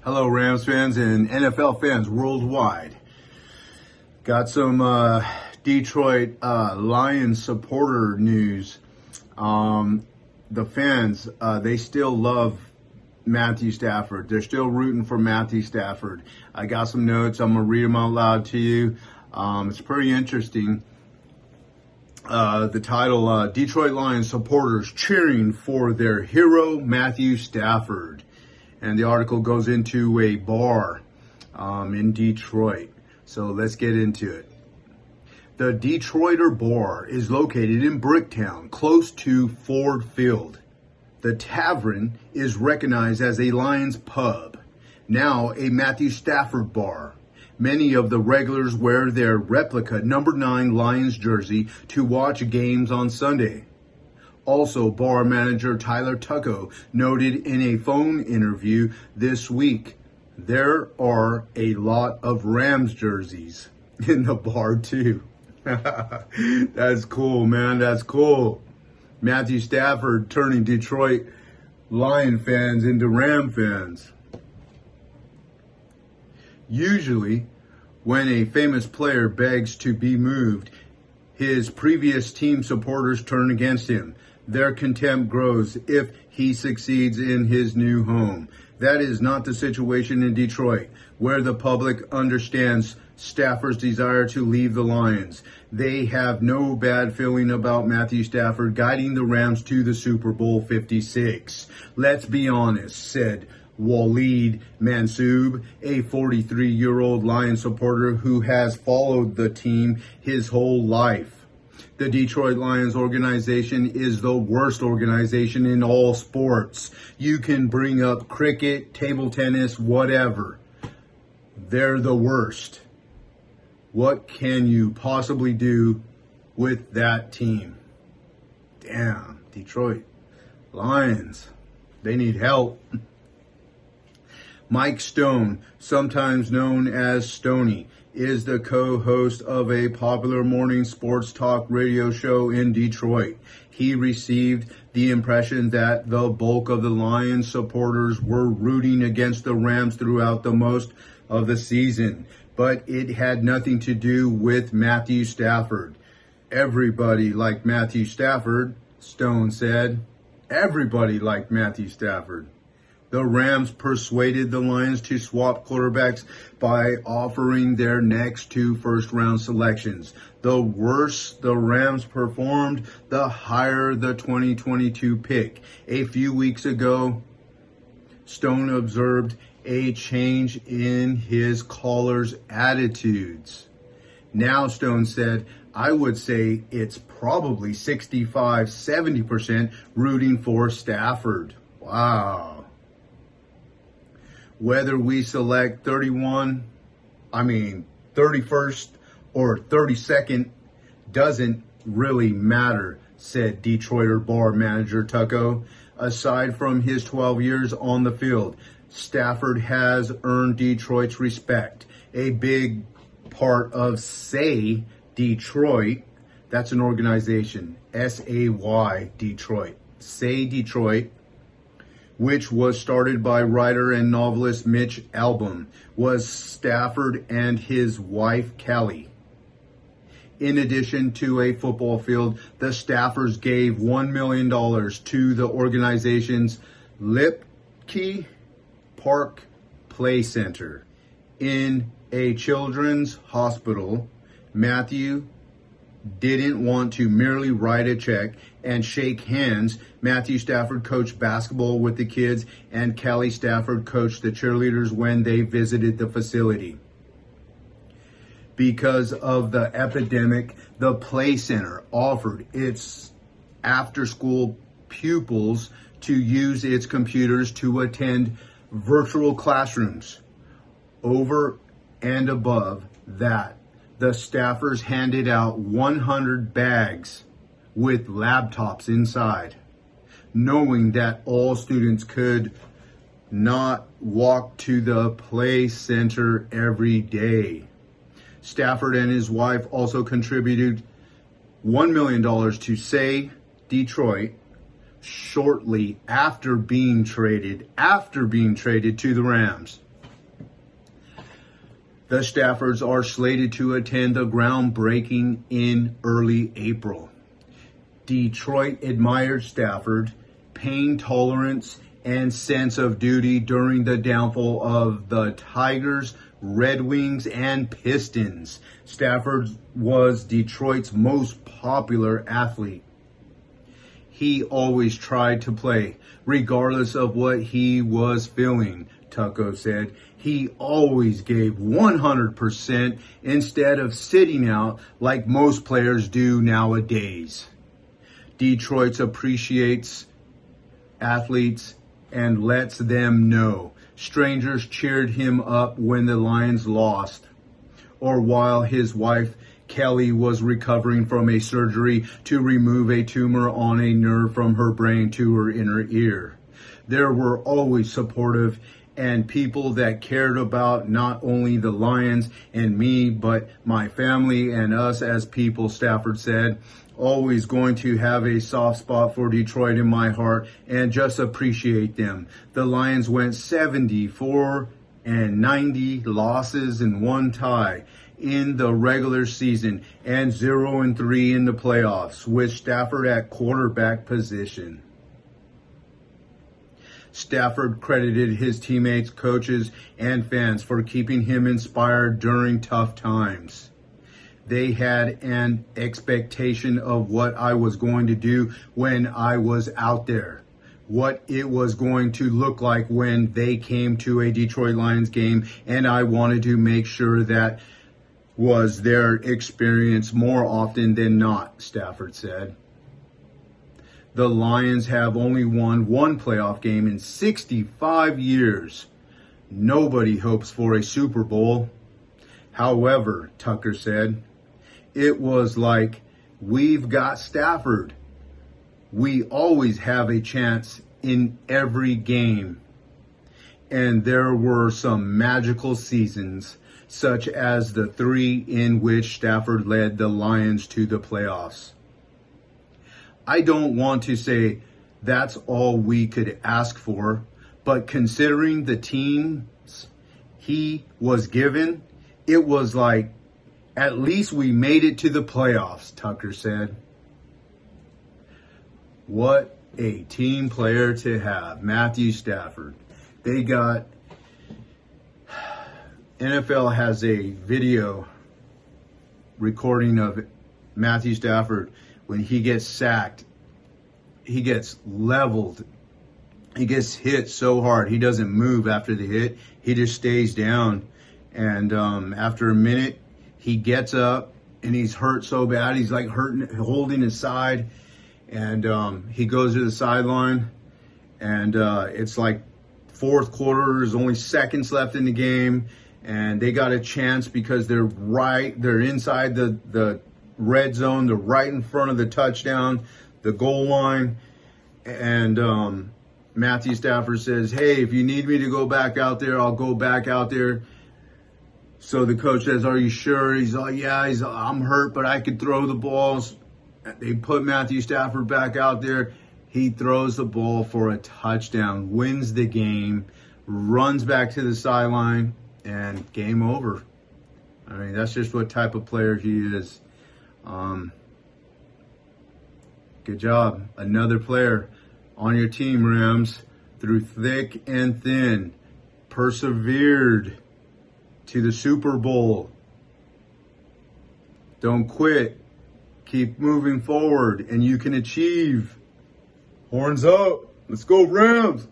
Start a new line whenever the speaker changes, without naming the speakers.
Hello, Rams fans and NFL fans worldwide. Got some Detroit Lions supporter news. The fans, they still love Matthew Stafford. They're still rooting for Matthew Stafford. I got some notes. I'm going to read them out loud to you. It's pretty interesting. The title, Detroit Lions supporters cheering for their hero, Matthew Stafford. And the article goes into a bar in Detroit. So let's get into it. The Detroiter Bar is located in Bricktown, close to Ford Field. The tavern is recognized as a Lions pub, now a Matthew Stafford bar. Many of the regulars wear their replica number 9 Lions jersey to watch games on Sunday. Also, bar manager Tyler Tucco noted in a phone interview this week, there are a lot of Rams jerseys in the bar too. That's cool, man. That's cool. Matthew Stafford turning Detroit Lion fans into Ram fans. Usually, when a famous player begs to be moved, his previous team supporters turn against him. Their contempt grows if he succeeds in his new home. That is not the situation in Detroit, where the public understands Stafford's desire to leave the Lions. They have no bad feeling about Matthew Stafford guiding the Rams to the Super Bowl 56. Let's be honest, said Waleed Mansoub, a 43-year-old Lions supporter who has followed the team his whole life. The Detroit Lions organization is the worst organization in all sports. You can bring up cricket, table tennis, whatever. They're the worst. What can you possibly do with that team? Damn, Detroit Lions. They need help. Mike Stone, sometimes known as Stoney, is the co-host of a popular morning sports talk radio show in Detroit. He received the impression that the bulk of the Lions supporters were rooting against the Rams throughout the most of the season, but it had nothing to do with Matthew Stafford. Everybody liked Matthew Stafford, Stone said. Everybody liked Matthew Stafford. The Rams persuaded the Lions to swap quarterbacks by offering their next 2 first-round selections. The worse the Rams performed, the higher the 2022 pick. A few weeks ago, Stone observed a change in his callers' attitudes. Now, Stone said, I would say it's probably 65-70% rooting for Stafford. Wow. Whether we select 31st or 32nd doesn't really matter, said Detroiter bar manager Tucco. Aside from his 12 years on the field, Stafford has earned Detroit's respect. A big part of Say Detroit, that's an organization, S-A-Y Detroit, Say Detroit, which was started by writer and novelist Mitch Albom, was Stafford and his wife Kelly. In addition to a football field, the Staffords gave $1 million to the organization's Lipke Park Play Center. In a children's hospital, Matthew didn't want to merely write a check and shake hands. Matthew Stafford coached basketball with the kids, and Kelly Stafford coached the cheerleaders when they visited the facility. Because of the epidemic, the Play Center offered its after-school pupils to use its computers to attend virtual classrooms. Over and above that, the staffers handed out 100 bags with laptops inside, knowing that all students could not walk to the Play Center every day. Stafford and his wife also contributed $1 million to Say Detroit shortly after being traded to the Rams. The Staffords are slated to attend the groundbreaking in early April. Detroit admired Stafford, pain tolerance, and sense of duty during the downfall of the Tigers, Red Wings, and Pistons. Stafford was Detroit's most popular athlete. He always tried to play, regardless of what he was feeling, Tucco said. He always gave 100% instead of sitting out like most players do nowadays. Detroit appreciates athletes and lets them know. Strangers cheered him up when the Lions lost, or while his wife Kelly was recovering from a surgery to remove a tumor on a nerve from her brain to her inner ear. There were always supportive and people that cared about not only the Lions and me, but my family and us as people, Stafford said. Always going to have a soft spot for Detroit in my heart and just appreciate them. The Lions went 74-90, losses and 1 tie in the regular season and 0-3 in the playoffs, with Stafford at quarterback position. Stafford credited his teammates, coaches, and fans for keeping him inspired during tough times. They had an expectation of what I was going to do when I was out there, what it was going to look like when they came to a Detroit Lions game, and I wanted to make sure that was their experience more often than not, Stafford said. The Lions have only won 1 playoff game in 65 years. Nobody hopes for a Super Bowl. However, Tucker said, it was like, we've got Stafford. We always have a chance in every game. And there were some magical seasons, such as the 3 in which Stafford led the Lions to the playoffs. I don't want to say that's all we could ask for, but considering the teams he was given, it was like, at least we made it to the playoffs, Tucker said. What a team player to have, Matthew Stafford. NFL has a video recording of Matthew Stafford. When he gets sacked, he gets leveled. He gets hit so hard, he doesn't move after the hit. He just stays down. And after a minute, he gets up and he's hurt so bad. He's like holding his side. And he goes to the sideline. And it's like fourth quarter. There's only seconds left in the game. And they got a chance because they're inside the red zone. They're right in front of the touchdown, the goal line. And Matthew Stafford says, hey, if you need me to go back out there, I'll go back out there. So the coach says, are you sure? He's like, yeah, I'm hurt, but I could throw the balls. They put Matthew Stafford back out there. He throws the ball for a touchdown, wins the game, runs back to the sideline, and game over. I mean, that's just what type of player he is. Good job. Another player on your team, Rams, through thick and thin, persevered to the Super Bowl. Don't quit. Keep moving forward, and you can achieve. Horns up. Let's go, Rams.